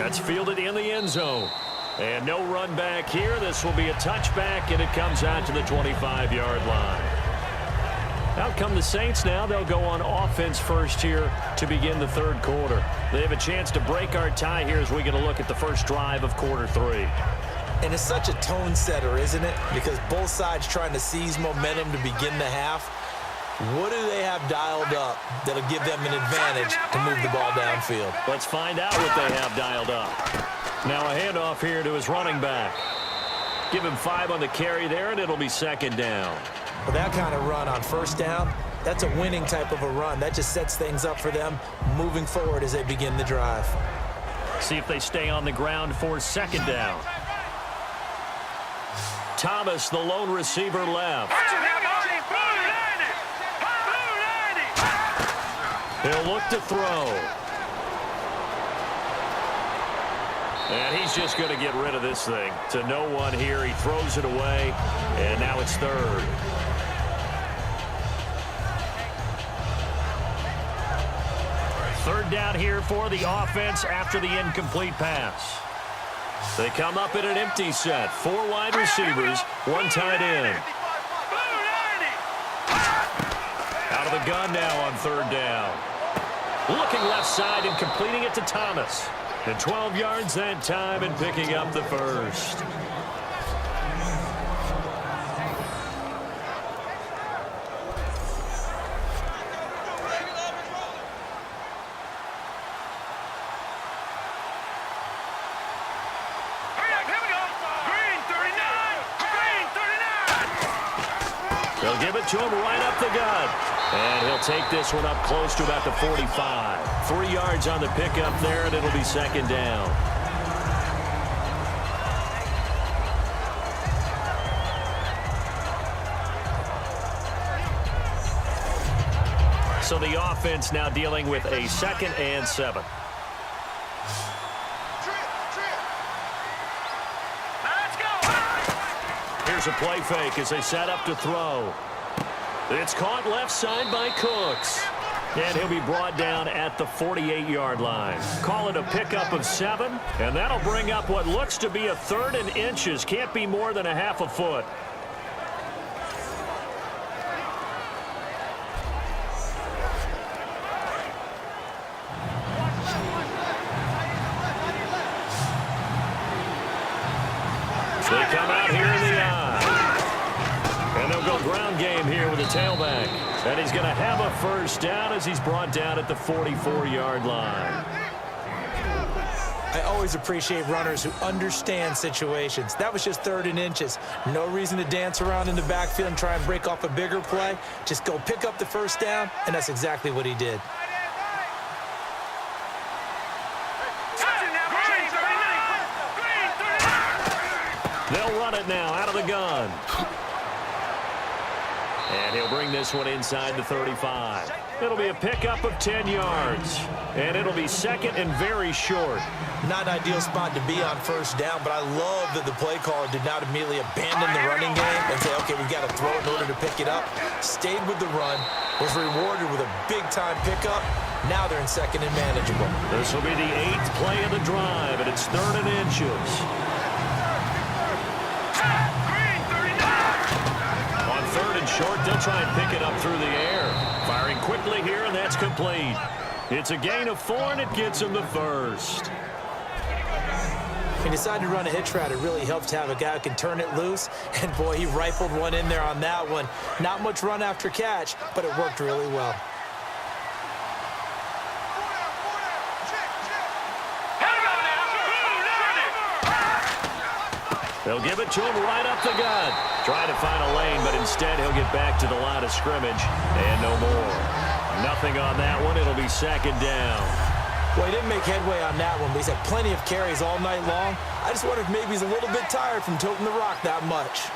That's fielded in the end zone. And no run back here. This will be a touchback, and it comes out to the 25-yard line. Out come the Saints now. They'll go on offense first here to begin the third quarter. They have a chance to break our tie here as we get a look at the first drive of quarter 3. And it's such a tone setter, isn't it? Because both sides trying to seize momentum to begin the half. What do they have dialed up that'll give them an advantage to move the ball downfield? Let's find out what they have dialed up. Now a handoff here to his running back. Give him 5 on the carry there, and it'll be second down. Well, that kind of run on first down, that's a winning type of a run. That just sets things up for them moving forward as they begin the drive. See if they stay on the ground for second down. Thomas, the lone receiver, left. He'll look to throw. And he's just going to get rid of this thing. To no one here. He throws it away, and now it's third. Third down here for the offense after the incomplete pass. They come up in an empty set. 4 wide receivers, 1 tight end. Out of the gun now on third down. Looking left side and completing it to Thomas. And 12 yards that time and picking up the first. They'll give it to him right up the gut. And he'll take this one up close to about the 45. 3 yards on the pickup there, and it'll be second down. So the offense now dealing with a 2nd and 7. Here's a play fake as they set up to throw. It's caught left side by Cooks. And he'll be brought down at the 48-yard line. Call it a pickup of 7, and that'll bring up what looks to be a 3rd and inches. Can't be more than a half a foot. They come out here in the eye. And they'll go ground game here with a tailback. And he's going to have a first down as he's brought down at the 44-yard line. I always appreciate runners who understand situations. That was just 3rd and inches. No reason to dance around in the backfield and try and break off a bigger play. Just go pick up the first down, and that's exactly what he did. They'll run it now out of the gun. And he'll bring this one inside the 35. It'll be a pickup of 10 yards. And it'll be 2nd and very short. Not an ideal spot to be on first down, but I love that the play caller did not immediately abandon the running game and say, okay, we've got to throw it in order to pick it up. Stayed with the run, was rewarded with a big-time pickup. Now they're in 2nd and manageable. This will be the 8th play of the drive, and it's 3rd and inches. On 3rd and short, they'll try and pick it up through the air. Firing quickly here, and that's complete. It's a gain of 4, and it gets him the first. He decided to run a hitch route. It really helps to have a guy who can turn it loose. And, boy, he rifled one in there on that one. Not much run after catch, but it worked really well. They'll give it to him right up the gut. Trying to find a lane, but instead he'll get back to the line of scrimmage. And no more. Nothing on that one. It'll be 2nd down. Well, he didn't make headway on that one, but he's had plenty of carries all night long. I just wonder if maybe he's a little bit tired from toting the rock that much.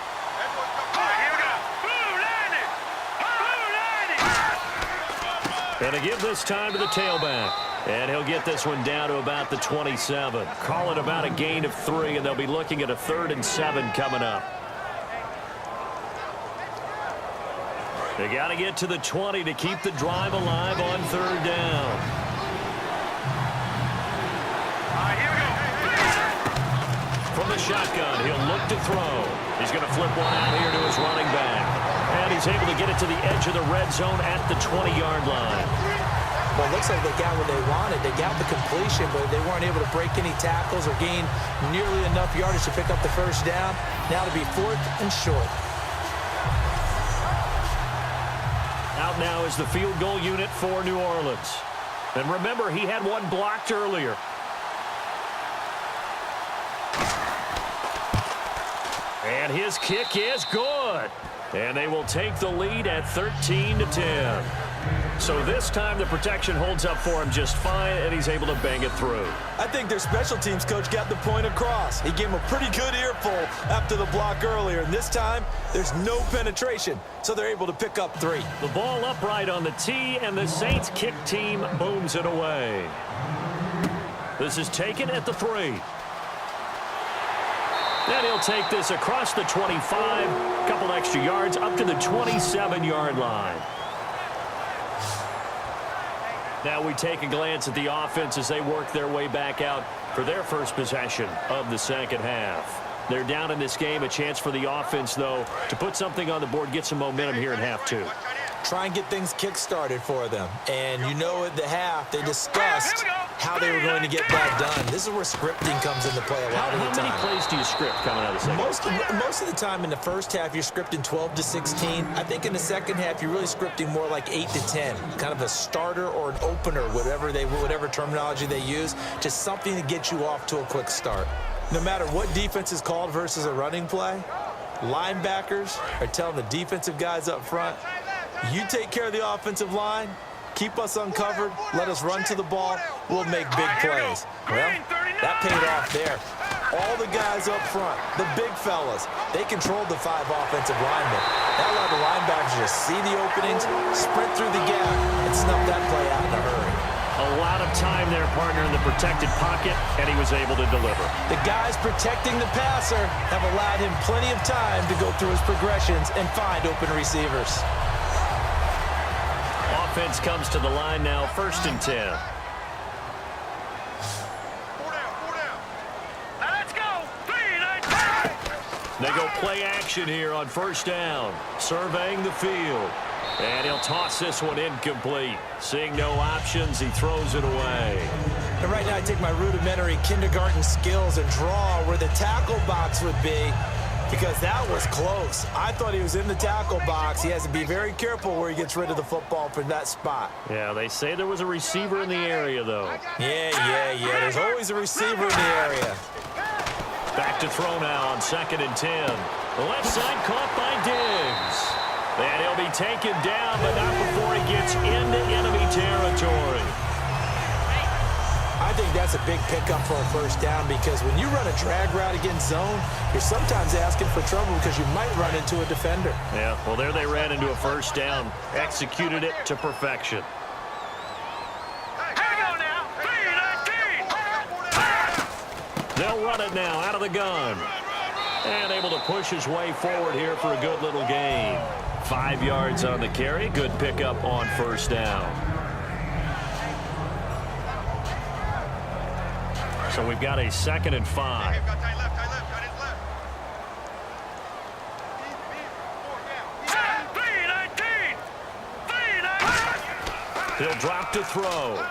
And to give this time to the tailback. And he'll get this one down to about the 27. Call it about a gain of 3, and they'll be looking at a 3rd and 7 coming up. They got to get to the 20 to keep the drive alive on 3rd down. Here we go. shotgun. He'll look to throw. He's going to flip one out here to his running back. And he's able to get it to the edge of the red zone at the 20-yard line. Well, it looks like they got what they wanted. They got the completion, but they weren't able to break any tackles or gain nearly enough yardage to pick up the first down. Now to be 4th and short. Out now is the field goal unit for New Orleans. And remember, he had one blocked earlier. And his kick is good. And they will take the lead at 13-10. So this time the protection holds up for him just fine, and he's able to bang it through. I think their special teams coach got the point across. He gave him a pretty good earful after the block earlier, and this time there's no penetration, so they're able to pick up 3. The ball upright on the tee, and the Saints kick team booms it away. This is taken at the 3. Then he'll take this across the 25, a couple extra yards up to the 27-yard line. Now we take a glance at the offense as they work their way back out for their first possession of the second half. They're down in this game. A chance for the offense, though, to put something on the board, get some momentum here in half 2. Try and get things kick-started for them. And you know at the half, they discussed how they were going to get that done. This is where scripting comes into play a lot of the time. How many plays do you script coming out of the second? Most of the time in the first half, you're scripting 12 to 16. I think in the second half, you're really scripting more like 8 to 10. Kind of a starter or an opener, whatever terminology they use. Just something to get you off to a quick start. No matter what defense is called versus a running play, linebackers are telling the defensive guys up front, you take care of the offensive line, keep us uncovered, let us run to the ball, we'll make big plays. Well, that paid off there. All the guys up front, the big fellas, they controlled the 5 offensive linemen. That allowed the linebackers to see the openings, sprint through the gap, and snuff that play out in a hurry. A lot of time there, partner, in the protected pocket, and he was able to deliver. The guys protecting the passer have allowed him plenty of time to go through his progressions and find open receivers. Offense comes to the line now, 1st and 10. Let's go. 3-9. They go play action here on 1st down, surveying the field. And he'll toss this one incomplete. Seeing no options, he throws it away. And right now I take my rudimentary kindergarten skills and draw where the tackle box would be, because that was close. I thought he was in the tackle box. He has to be very careful where he gets rid of the football from that spot. Yeah, they say there was a receiver in the area, though. Yeah. There's always a receiver in the area. Back to throw now on 2nd and 10. The left side caught by Diggs. And he'll be taken down, but not before he gets into enemy territory. I think that's a big pickup for a 1st down, because when you run a drag route against zone, you're sometimes asking for trouble because you might run into a defender. Yeah, well, there they ran into a 1st down. Executed it to perfection. They'll run it now out of the gun. And able to push his way forward here for a good little gain. 5 yards on the carry. Good pickup on 1st down. So we've got a 2nd and 5. He'll drop to throw.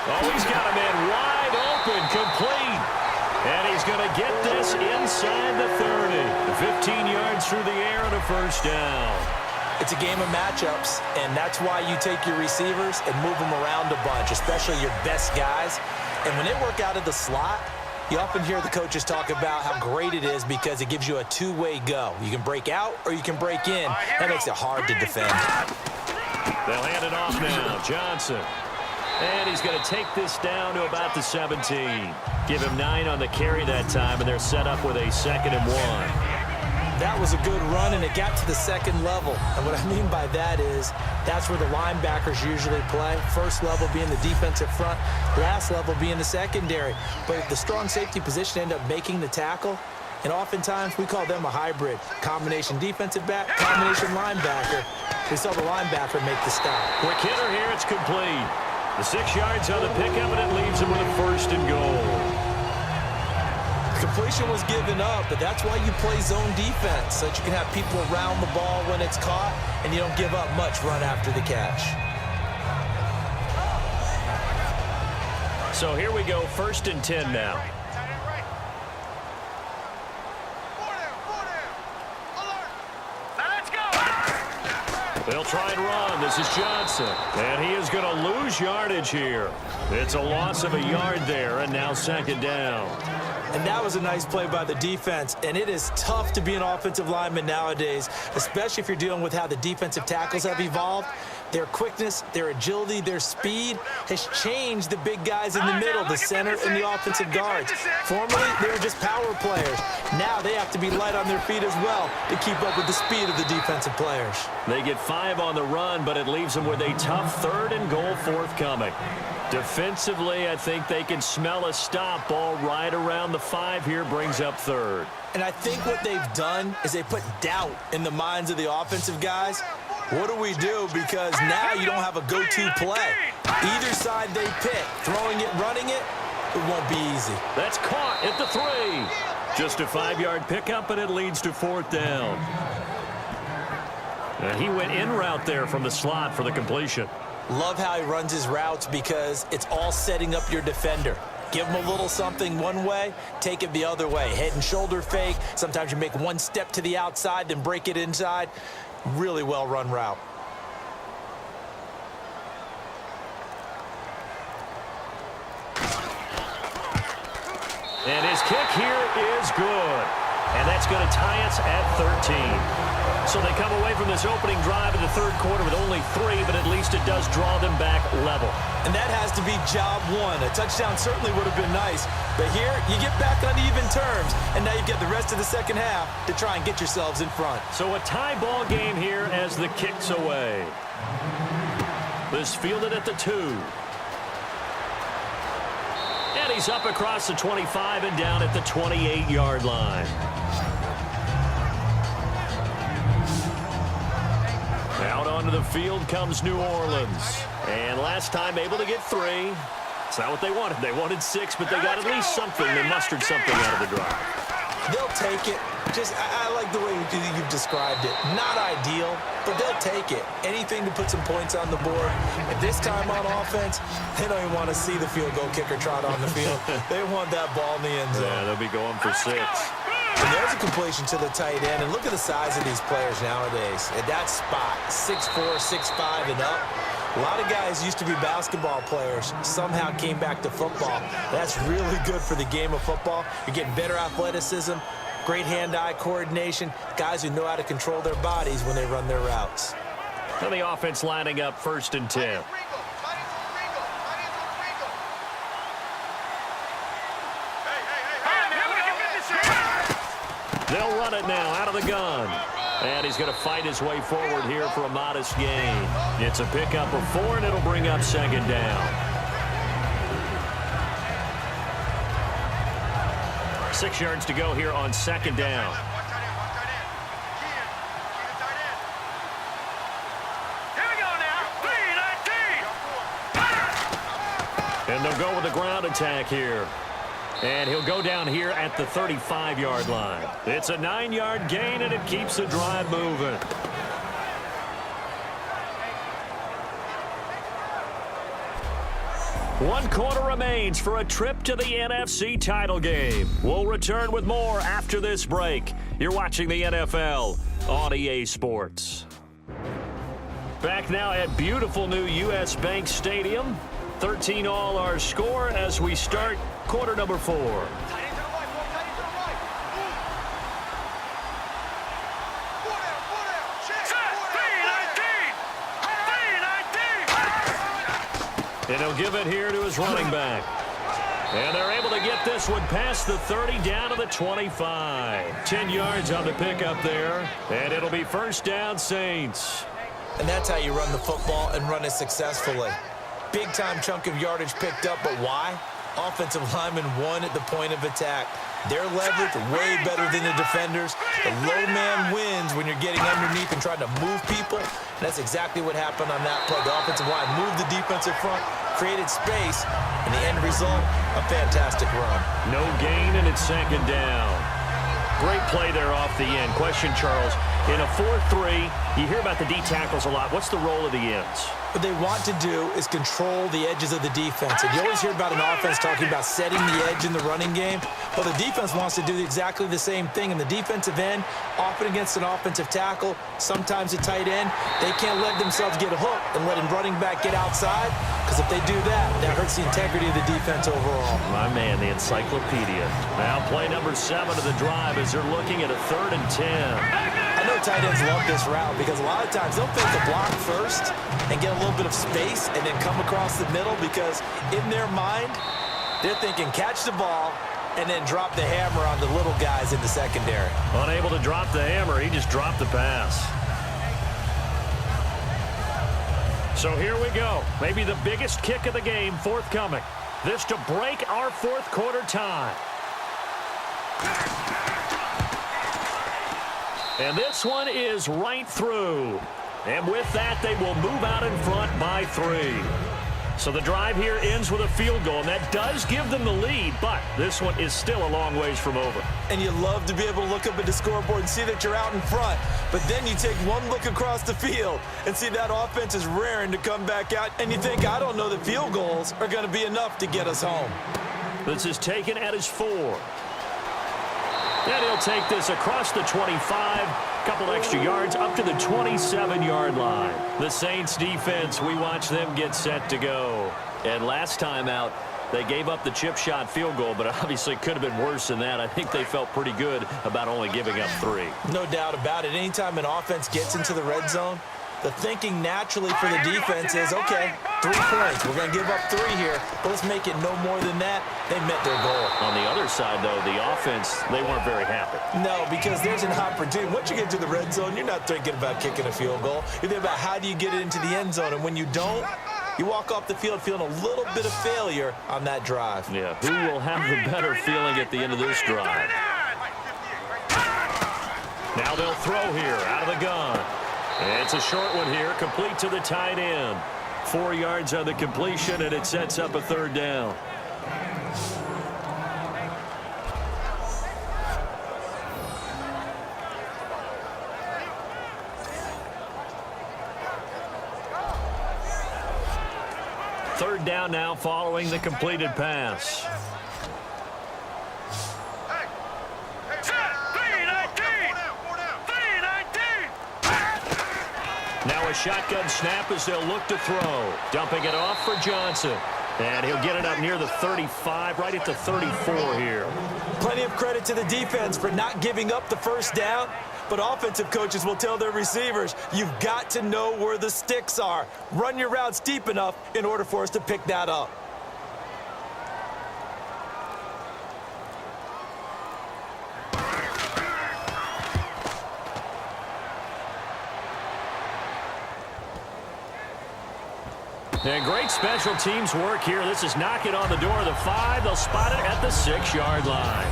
Oh, he's got a man wide open, complete. And he's going to get this inside the 30. 15 yards through the air and a 1st down. It's a game of matchups, and that's why you take your receivers and move them around a bunch, especially your best guys. And when they work out of the slot, you often hear the coaches talk about how great it is because it gives you a two-way go. You can break out or you can break in. That makes it hard to defend. They'll hand it off now. Johnson. And he's going to take this down to about the 17. Give him 9 on the carry that time, and they're set up with a 2nd and 1. That was a good run, and it got to the 2nd level. And what I mean by that is that's where the linebackers usually play. First level being the defensive front, last level being the secondary. But the strong safety position ended up making the tackle, and oftentimes we call them a hybrid. Combination defensive back, combination linebacker. We saw the linebacker make the stop. Quick hitter here, it's complete. The 6 yards on the pickup, and it leaves him with a 1st and goal. Completion was given up, but that's why you play zone defense, so that you can have people around the ball when it's caught, and you don't give up much run after the catch. So here we go, 1st and 10 now. They'll try and run. This is Johnson. And he is going to lose yardage here. It's a loss of a yard there, and now 2nd down. And that was a nice play by the defense. And it is tough to be an offensive lineman nowadays, especially if you're dealing with how the defensive tackles have evolved. Their quickness, their agility, their speed has changed the big guys in the middle, the center, and the offensive guards. Formerly, they were just power players. Now they have to be light on their feet as well to keep up with the speed of the defensive players. They get 5 on the run, but it leaves them with a tough 3rd and goal forthcoming. Defensively, I think they can smell a stop ball right around the 5 here, brings up 3rd. And I think what they've done is they put doubt in the minds of the offensive guys. What do we do? Because now you don't have a go-to play. Either side they pick, throwing it, running it, it won't be easy. That's caught at the 3. Just a 5-yard pickup, and it leads to 4th down. And he went in route there from the slot for the completion. Love how he runs his routes because it's all setting up your defender. Give him a little something one way, take it the other way. Head and shoulder fake. Sometimes you make one step to the outside, then break it inside. Really well-run route. And his kick here is good. And that's going to tie us at 13. So they come away from this opening drive in the 3rd quarter with only 3, but at least it does draw them back level. And that has to be job one. A touchdown certainly would have been nice. But here, you get back on even terms. And now you get the rest of the 2nd half to try and get yourselves in front. So a tie ball game here as the kick's away. This fielded at the 2. And he's up across the 25 and down at the 28-yard line. Out onto the field comes New Orleans. And last time able to get 3. It's not what they wanted. They wanted 6, but they got at least something. They mustered something out of the drive. They'll take it. I like the way you've described it. Not ideal, but they'll take it. Anything to put some points on the board. At this time on offense, they don't even want to see the field goal kicker trot on the field. They want that ball in the end zone. Yeah, they'll be going for 6. And there's a completion to the tight end. And look at the size of these players nowadays. At that spot, 6'4", 6'5", and up. A lot of guys used to be basketball players, somehow came back to football. That's really good for the game of football. You're getting better athleticism, great hand-eye coordination, guys who know how to control their bodies when they run their routes. And the offense lining up 1st and 10. They'll run it now out of the gun. And he's going to fight his way forward here for a modest gain. It's a pickup of 4, and it'll bring up 2nd down. 6 yards to go here on 2nd down. Here we go now. 3-19. And they'll go with the ground attack here. And he'll go down here at the 35-yard line. It's a 9-yard gain, and it keeps the drive moving. One quarter remains for a trip to the NFC title game. We'll return with more after this break. You're watching the NFL on EA Sports. Back now at beautiful new U.S. Bank Stadium. 13 all our score as we start quarter number 4. And he'll give it here to his running back. And they're able to get this one past the 30 down to the 25. 10 yards on the pickup there. And it'll be 1st down, Saints. And that's how you run the football and run it successfully. Big-time chunk of yardage picked up, but why? Offensive linemen won at the point of attack. Their leverage way better than the defenders. The low man wins when you're getting underneath and trying to move people. And that's exactly what happened on that play. The offensive line moved the defensive front, created space, and the end result, a fantastic run. No gain, and it's second down. Great play there off the end. Question, Charles, in a 4-3, you hear about the D tackles a lot. What's the role of the ends? What they want to do is control the edges of the defense. And you always hear about an offense talking about setting the edge in the running game. Well, the defense wants to do exactly the same thing. In the defensive end, often against an offensive tackle, sometimes a tight end, they can't let themselves get a hook and let a running back get outside, because if they do that, that hurts the integrity of the defense overall. My man, the encyclopedia. Now play number 7 of the drive as they're looking at a 3rd and 10. I know tight ends love this route because a lot of times they'll fake the block first and get a little bit of space and then come across the middle, because in their mind, they're thinking catch the ball and then drop the hammer on the little guys in the secondary. Unable to drop the hammer, he just dropped the pass. So here we go. Maybe the biggest kick of the game forthcoming. This to break our 4th quarter tie. And this one is right through. And with that, they will move out in front by 3. So the drive here ends with a field goal, and that does give them the lead, but this one is still a long ways from over. And you love to be able to look up at the scoreboard and see that you're out in front, but then you take one look across the field and see that offense is raring to come back out, and you think, I don't know that field goals are going to be enough to get us home. This is taken at his 4. And he'll take this across the 25, couple extra yards up to the 27-yard line. The Saints defense, we watch them get set to go. And last time out, they gave up the chip shot field goal, but obviously could have been worse than that. I think they felt pretty good about only giving up 3. No doubt about it. Anytime an offense gets into the red zone, the thinking naturally for the defense is, okay, 3 points. We're going to give up 3 here, but let's make it no more than that. They met their goal. On the other side, though, the offense, they weren't very happy. No, because there's an opportunity. Once you get to the red zone, you're not thinking about kicking a field goal. You're thinking about how do you get it into the end zone, and when you don't, you walk off the field feeling a little bit of failure on that drive. Yeah, who will have the better feeling at the end of this drive? Now they'll throw here out of the gun. It's a short one here, complete to the tight end. 4 yards on the completion, and it sets up a 3rd down. Third down now following the completed pass. Now a shotgun snap as they'll look to throw. Dumping it off for Johnson. And he'll get it up near the 35, right at the 34 here. Plenty of credit to the defense for not giving up the first down, but offensive coaches will tell their receivers, you've got to know where the sticks are. Run your routes deep enough in order for us to pick that up. And great special teams work here. This is knock it on the door of the 5. They'll spot it at the 6-yard line.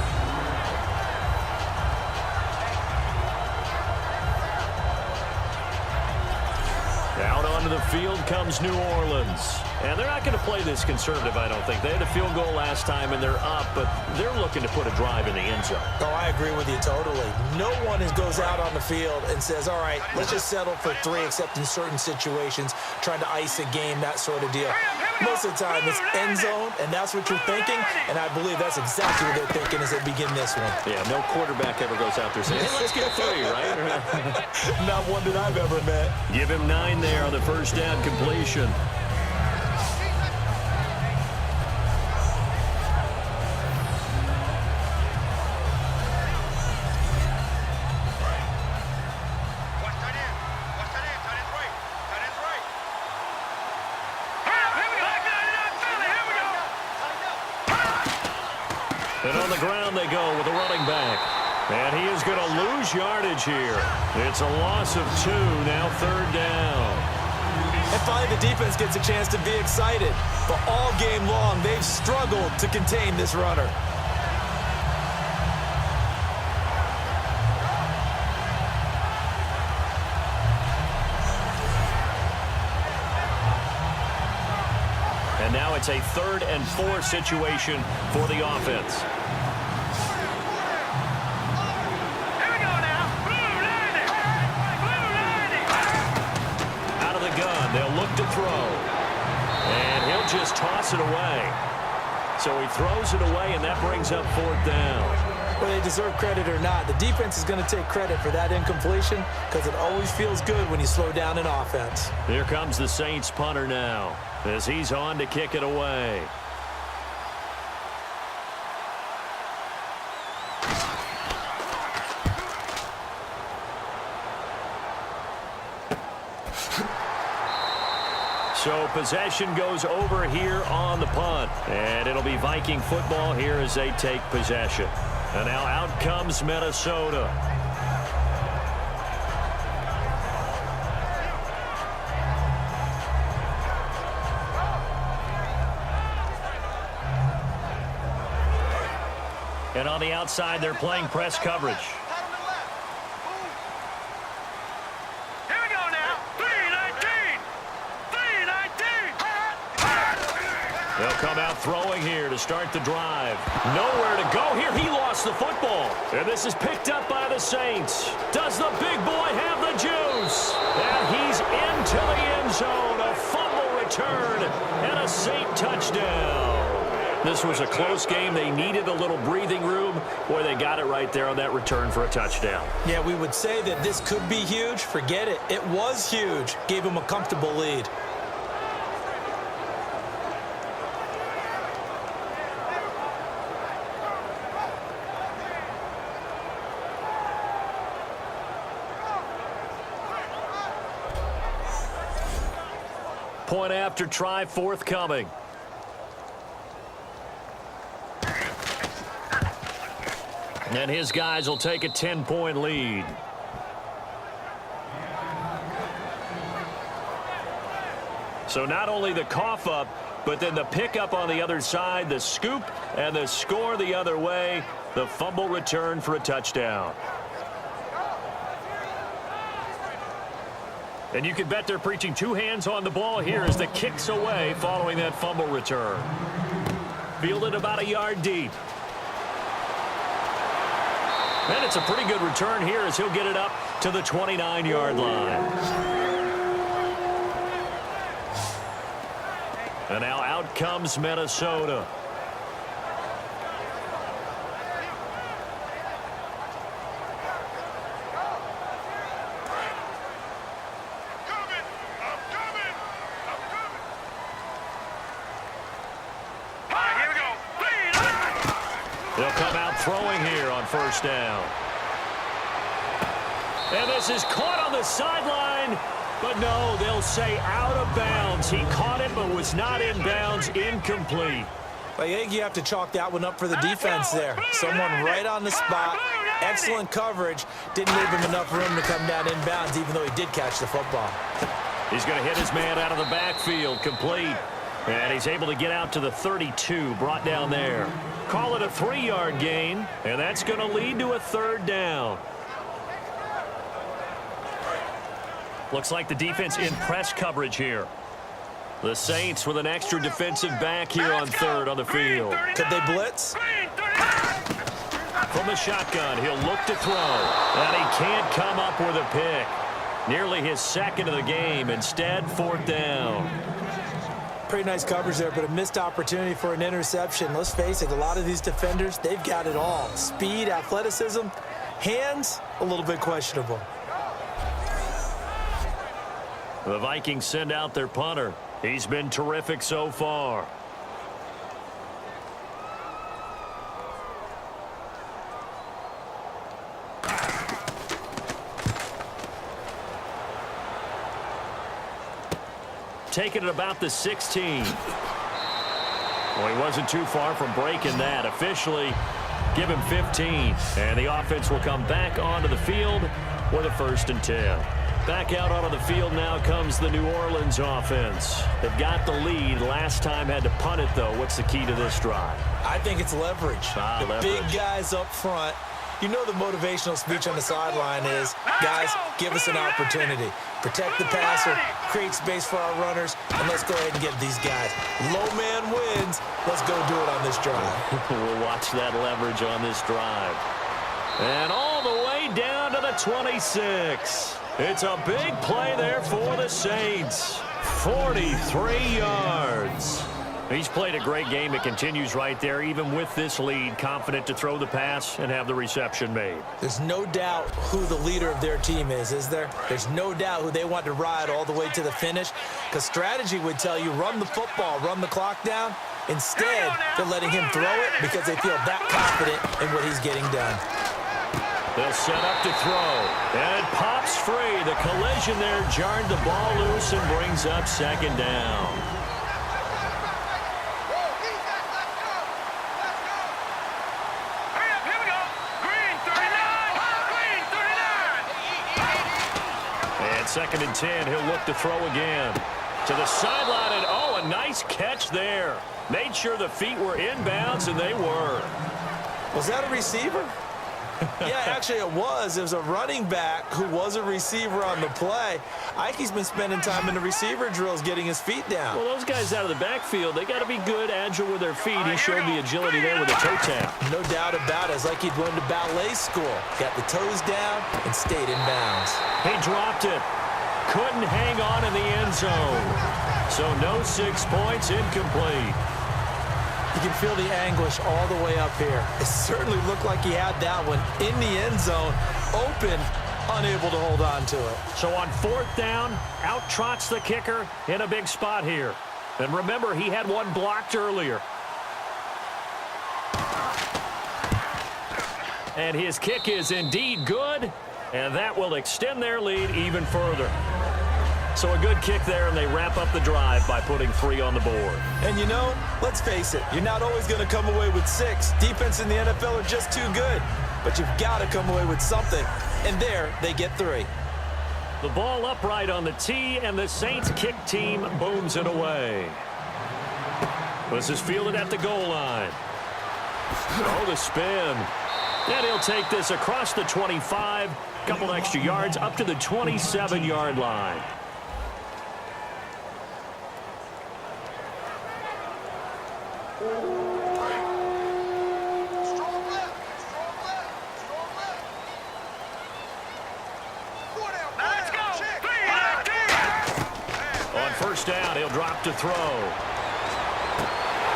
Out onto the field comes New Orleans. And they're not going to play this conservative, I don't think. They had a field goal last time, and they're up, but they're looking to put a drive in the end zone. Oh, I agree with you totally. No one goes out on the field and says, all right, let's just settle for 3, except in certain situations, trying to ice a game, that sort of deal. Most of the time, it's end zone, and that's what you're thinking, and I believe that's exactly what they're thinking as they begin this one. Yeah, no quarterback ever goes out there saying, hey, let's get 3, right? Not one that I've ever met. Give him 9 there on the first down completion. And on the ground they go with a running back. And he is going to lose yardage here. It's a loss of 2, now 3rd down. And finally, the defense gets a chance to be excited. But all game long, they've struggled to contain this runner. And now it's a 3rd and 4 situation for the offense. Here we go now. Blue lightning. Blue lightning. Out of the gun, they'll look to throw. And he'll just toss it away. So he throws it away, and that brings up 4th down. Whether they deserve credit or not, the defense is going to take credit for that incompletion because it always feels good when you slow down an offense. Here comes the Saints punter now as he's on to kick it away. So possession goes over here on the punt. And it'll be Viking football here as they take possession. And now out comes Minnesota. And on the outside, they're playing press coverage. Here we go now. 3-19. 3-19. They'll come out throwing here to start the drive. Nowhere to go here. He lost the football. And this is picked up by the Saints. Does the big boy have the juice? And he's into the end zone. A fumble return and a Saint touchdown. This was a close game. They needed a little breathing room. Boy, they got it right there on that return for a touchdown. Yeah, we would say that this could be huge. Forget it. It was huge. Gave him a comfortable lead. Point after try forthcoming. And his guys will take a 10-point lead. So not only the cough up, but then the pickup on the other side, the scoop, and the score the other way. The fumble return for a touchdown. And you can bet they're preaching 2 hands on the ball here as the kick's away following that fumble return. Fielded about a yard deep. And it's a pretty good return here as he'll get it up to the 29-yard line. And now out comes Minnesota. They'll come out throwing here on 1st down. And this is caught on the sideline. But no, they'll say out of bounds. He caught it but was not in bounds. Incomplete. I think you have to chalk that one up for the defense there. Someone right on the spot. Excellent coverage. Didn't leave him enough room to come down inbounds, even though he did catch the football. He's going to hit his man out of the backfield. Complete. And he's able to get out to the 32, brought down there. Call it a 3-yard gain, and that's going to lead to a 3rd down. Looks like the defense in press coverage here. The Saints with an extra defensive back here on 3rd on the field. Could they blitz? From the shotgun, he'll look to throw. And he can't come up with a pick. Nearly his 2nd of the game. Instead, 4th down. Pretty nice coverage there, but a missed opportunity for an interception. Let's face it, a lot of these defenders, they've got it all. Speed, athleticism, hands, a little bit questionable. The Vikings send out their punter. He's been terrific so far. Taking it about the 16. Well, he wasn't too far from breaking that. Officially, give him 15. And the offense will come back onto the field with a 1st and 10. Back out onto the field now comes the New Orleans offense. They've got the lead. Last time had to punt it, though. What's the key to this drive? I think it's leverage. Leverage. Big guys up front. You know the motivational speech on the sideline is, guys, give us an opportunity. Protect the passer, create space for our runners, and let's go ahead and get these guys. Low man wins. Let's go do it on this drive. We'll watch that leverage on this drive. And all the way down to the 26. It's a big play there for the Saints. 43 yards. He's played a great game. It continues right there, even with this lead, confident to throw the pass and have the reception made. There's no doubt who the leader of their team is there? There's no doubt who they want to ride all the way to the finish, because strategy would tell you run the football, run the clock down. Instead, they're letting him throw it because they feel that confident in what he's getting done. They'll set up to throw, and it pops free. The collision there jarred the ball loose and brings up second down. Second and 10, he'll look to throw again. To the sideline, and oh, a nice catch there. Made sure the feet were inbounds, and they were. Was that a receiver? Yeah, actually it was. It was a running back who was a receiver on the play. Ikey's been spending time in the receiver drills getting his feet down. Well, those guys out of the backfield, they got to be good, agile with their feet. He showed the agility there with a toe tap. No doubt about it. It's like he'd gone to ballet school. Got the toes down and stayed in bounds. He dropped it. Couldn't hang on in the end zone. So no 6 points, incomplete. You can feel the anguish all the way up here. It certainly looked like he had that one in the end zone, open, unable to hold on to it. So on fourth down, out trots the kicker in a big spot here. And remember, he had one blocked earlier. And his kick is indeed good, and that will extend their lead even further. So a good kick there, and they wrap up the drive by putting 3 on the board. And you know, let's face it, you're not always going to come away with 6. Defense in the NFL are just too good. But you've got to come away with something. And there, they get 3. The ball upright on the tee, and the Saints kick team booms it away. This is fielded at the goal line. Oh, the spin. And he'll take this across the 25, couple extra yards up to the 27-yard line. On first down, he'll drop to throw.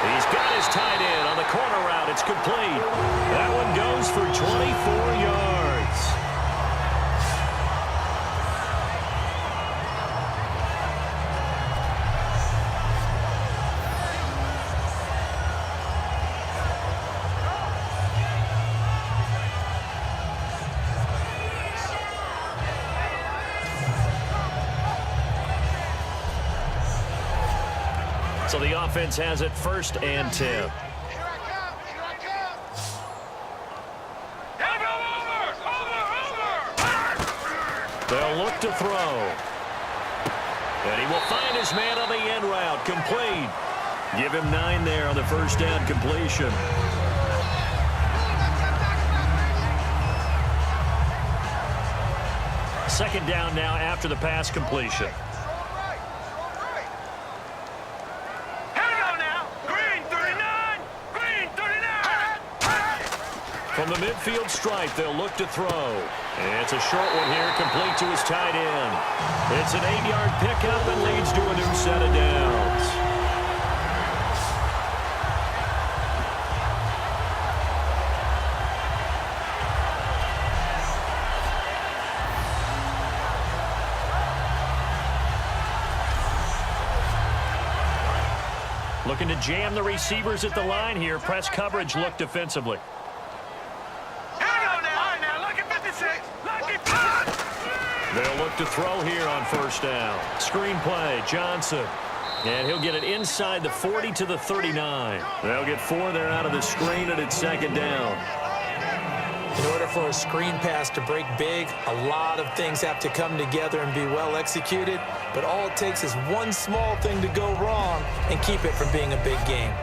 He's got his tight end on the corner route. It's complete. That one goes for 24 yards. So the offense has it 1st and 10. They'll look to throw. And he will find his man on the end route. Complete. Give him 9 there on the first down completion. Second down now after the pass completion. From the midfield stripe, they'll look to throw. And it's a short one here, complete to his tight end. It's an 8-yard pickup and leads to a new set of downs. Looking to jam the receivers at the line here. Press coverage look defensively. They'll look to throw here on first down. Screen play, Johnson. And he'll get it inside the 40 to the 39. They'll get 4 there out of the screen, and it's second down. In order for a screen pass to break big, a lot of things have to come together and be well executed. But all it takes is one small thing to go wrong and keep it from being a big game.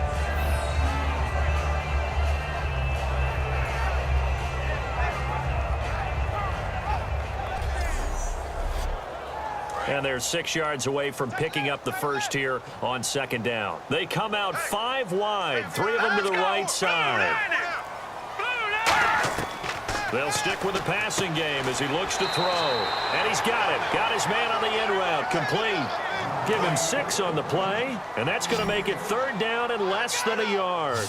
And they're 6 yards away from picking up the first here on second down. They come out 5 wide, 3 of them to the right side. They'll stick with the passing game as he looks to throw. And he's got it. Got his man on the in route. Complete. Give him 6 on the play. And that's going to make it third down and less than a yard.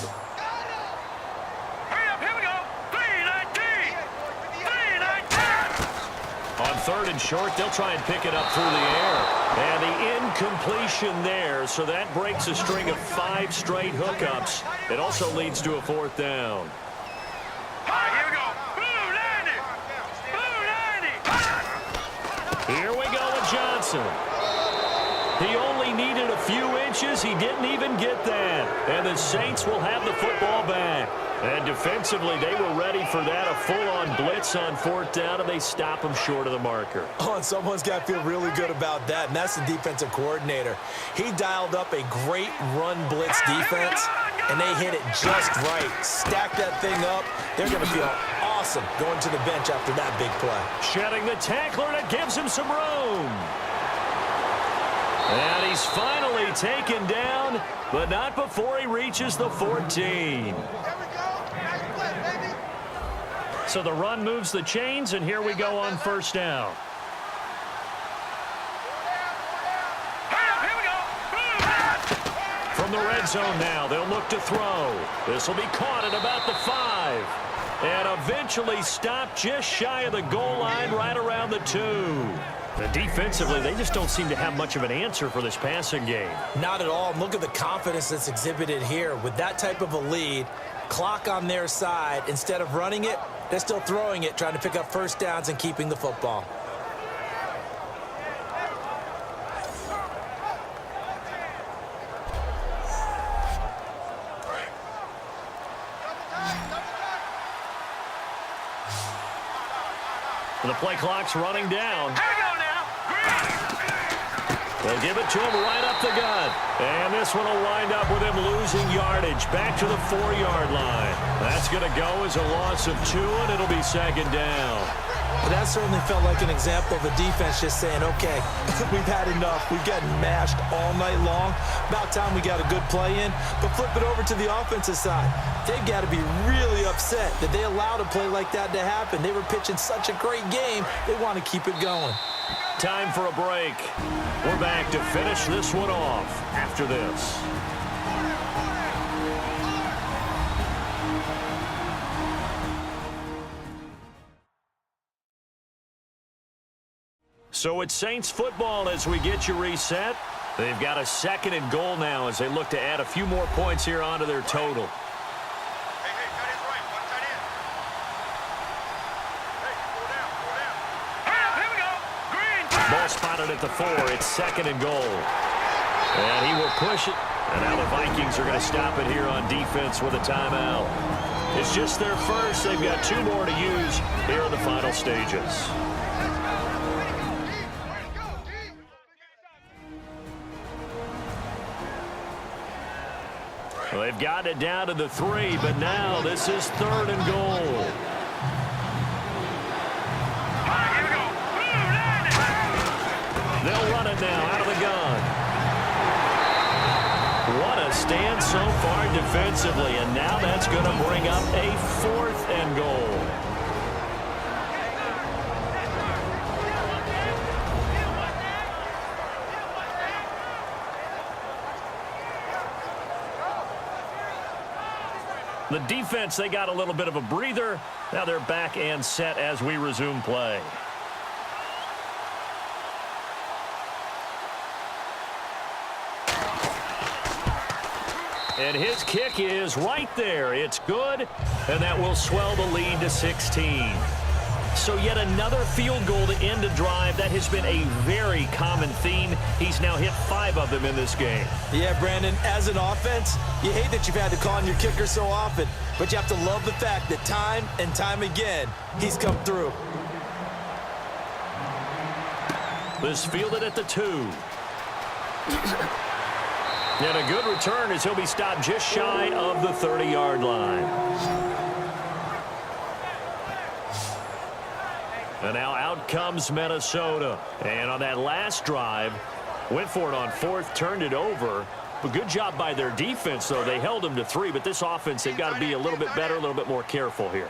Hurry up, here we go. 3-19. 3-19. On third and short, they'll try and pick it up through the air. And the incompletion there, so that breaks a string of 5 straight hookups. It also leads to a fourth down. All right, here we go. Here we go with Johnson. He only needed a few inches. He didn't even get that. And the Saints will have the football back. And defensively, they were ready for that, a full-on blitz on fourth down, and they stop him short of the marker. Oh, and someone's got to feel really good about that, and that's the defensive coordinator. He dialed up a great run blitz defense, and they hit it just right. Stack that thing up. They're going to feel awesome going to the bench after that big play. Shedding the tackler, that gives him some room. And he's finally taken down, but not before he reaches the 14. So the run moves the chains, and here we go on first down. From the red zone now, they'll look to throw. This will be caught at about the 5. And eventually stopped just shy of the goal line right around the 2. And defensively, they just don't seem to have much of an answer for this passing game. Not at all. Look at the confidence that's exhibited here. With that type of a lead, clock on their side, instead of running it, they're still throwing it, trying to pick up first downs and keeping the football. And the play clock's running down. Here we go now. They'll give it to him right up the gut. And this one will wind up with him losing yardage back to the 4-yard line. That's going to go as a loss of 2, and it'll be second down. But that certainly felt like an example of the defense just saying, okay, we've had enough. We've gotten mashed all night long. About time we got a good play in. But flip it over to the offensive side. They've got to be really upset that they allowed a play like that to happen. They were pitching such a great game. They want to keep it going. Time for a break. We're back to finish this one off after this. So it's Saints football as we get you reset. They've got a second and goal now as they look to add a few more points here onto their total. Ball spotted at the 4. It's second and goal. And he will push it. And now the Vikings are going to stop it here on defense with a timeout. It's just their first. They've got 2 more to use here in the final stages. Well, they've gotten it down to the 3, but now this is third and goal. They'll run it now out of the gun. What a stand so far defensively, and now that's going to bring up a 4th and goal. The defense, they got a little bit of a breather. Now they're back and set as we resume play. And his kick is right there. It's good, and that will swell the lead to 16. So yet another field goal to end a drive. That has been a very common theme. He's now hit 5 of them in this game. Yeah, Brandon, as an offense, you hate that you've had to call on your kicker so often, but you have to love the fact that time and time again, he's come through. This fielded at the 2. And a good return as he'll be stopped just shy of the 30-yard line. And now out comes Minnesota. And on that last drive, went for it on fourth, turned it over. But good job by their defense, though. They held them to 3, but this offense, they've got to be a little bit better, a little bit more careful here.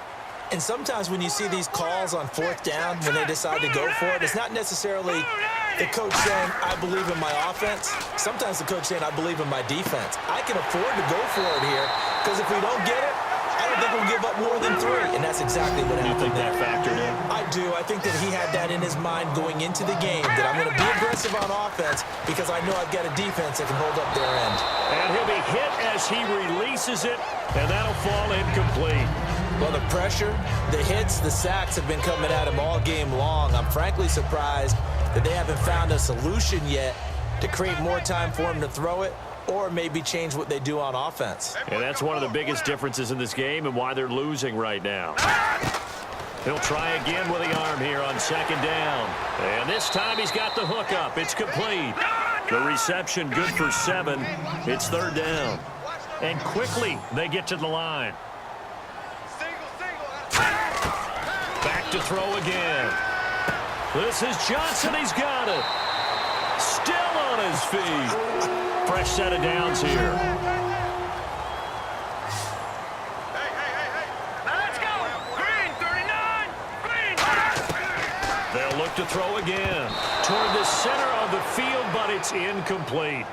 And sometimes when you see these calls on fourth down, when they decide to go for it, it's not necessarily the coach saying, I believe in my offense. Sometimes the coach saying, I believe in my defense. I can afford to go for it here because if we don't get it, I don't think we'll give up more than 3. And that's exactly what happened. You think that factored in? I do. I think that he had that in his mind going into the game, that I'm going to be aggressive on offense because I know I've got a defense that can hold up their end. And he'll be hit as he releases it, and that'll fall incomplete. Well, the pressure, the hits, the sacks have been coming at him all game long. I'm frankly surprised that they haven't found a solution yet to create more time for him to throw it or maybe change what they do on offense. And that's one of the biggest differences in this game and why they're losing right now. He'll try again with the arm here on second down. And this time he's got the hook up. It's complete. The reception good for 7. It's third down. And quickly they get to the line. Back to throw again. This is Johnson. He's got it. Still on his feet. Fresh set of downs here. Hey. Now let's go. Green, 39. Green. They'll look to throw again. Toward the center of the field, but it's incomplete.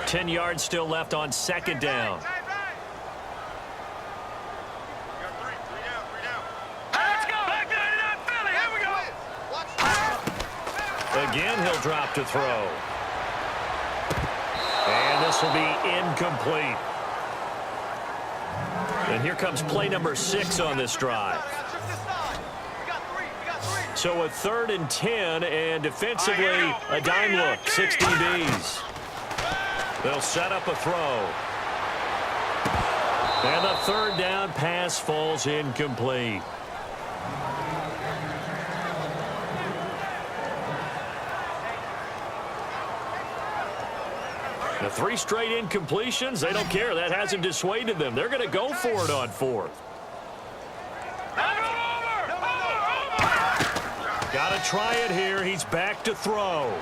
Ten yards still left on second down. Let's go. Back to 99 Philly. Here we go. Again, he'll drop to throw. And this will be incomplete. And here comes play number 6 on this drive. So a 3rd and 10, and defensively, a dime look, 6 DBs. They'll set up a throw. And the third down pass falls incomplete. The 3 straight incompletions, they don't care. That hasn't dissuaded them. They're going to go for it on 4th. Got to try it here. He's back to throw.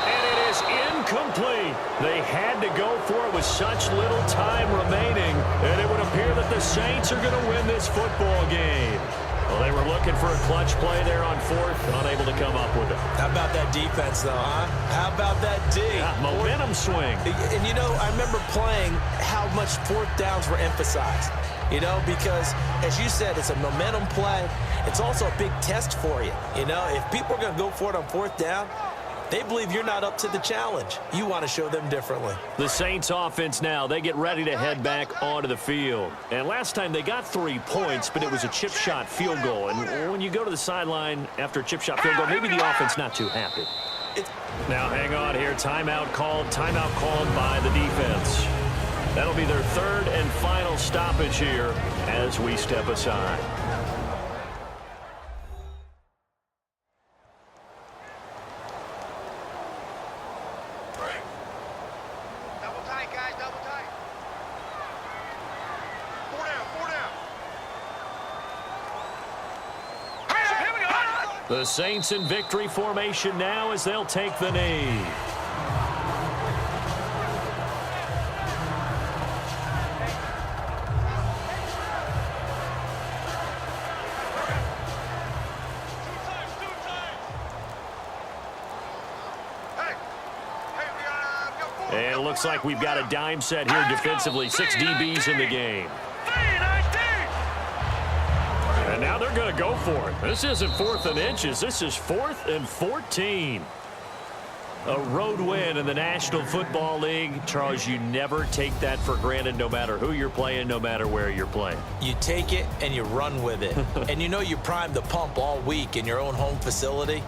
And it is incomplete. They had to go for it with such little time remaining, and it would appear that the Saints are going to win this football game. Well, they were looking for a clutch play there on 4th, unable to come up with it. How about that defense, though, huh? How about that D? Yeah, momentum swing. And, you know, I remember playing how much 4th downs were emphasized, you know, because, as you said, it's a momentum play. It's also a big test for you, you know. If people are going to go for it on 4th down, they believe you're not up to the challenge. You want to show them differently. The Saints offense now, they get ready to head back onto the field. And last time they got 3 points, but it was a chip shot field goal. And when you go to the sideline after a chip shot field goal, maybe the offense not too happy. Now hang on here. Timeout called by the defense. That'll be their 3rd and final stoppage here as we step aside. The Saints in victory formation now as they'll take the knee. And it looks like we've got a dime set here defensively. 6 DBs in the game. And now they're going to go for it. This isn't 4th and inches. This is 4th and 14. A road win in the National Football League. Charles, you never take that for granted no matter who you're playing, no matter where you're playing. You take it and you run with it. And you know you primed the pump all week in your own home facility.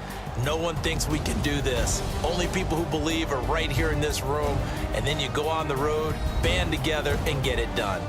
No one thinks we can do this. Only people who believe are right here in this room. And then you go on the road, band together, and get it done.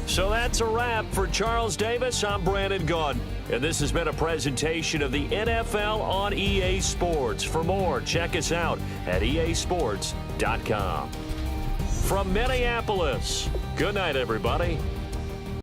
So that's a wrap for Charles Davis. I'm Brandon Gaudin, and this has been a presentation of the NFL on EA Sports. For more, check us out at easports.com. From Minneapolis, good night, everybody.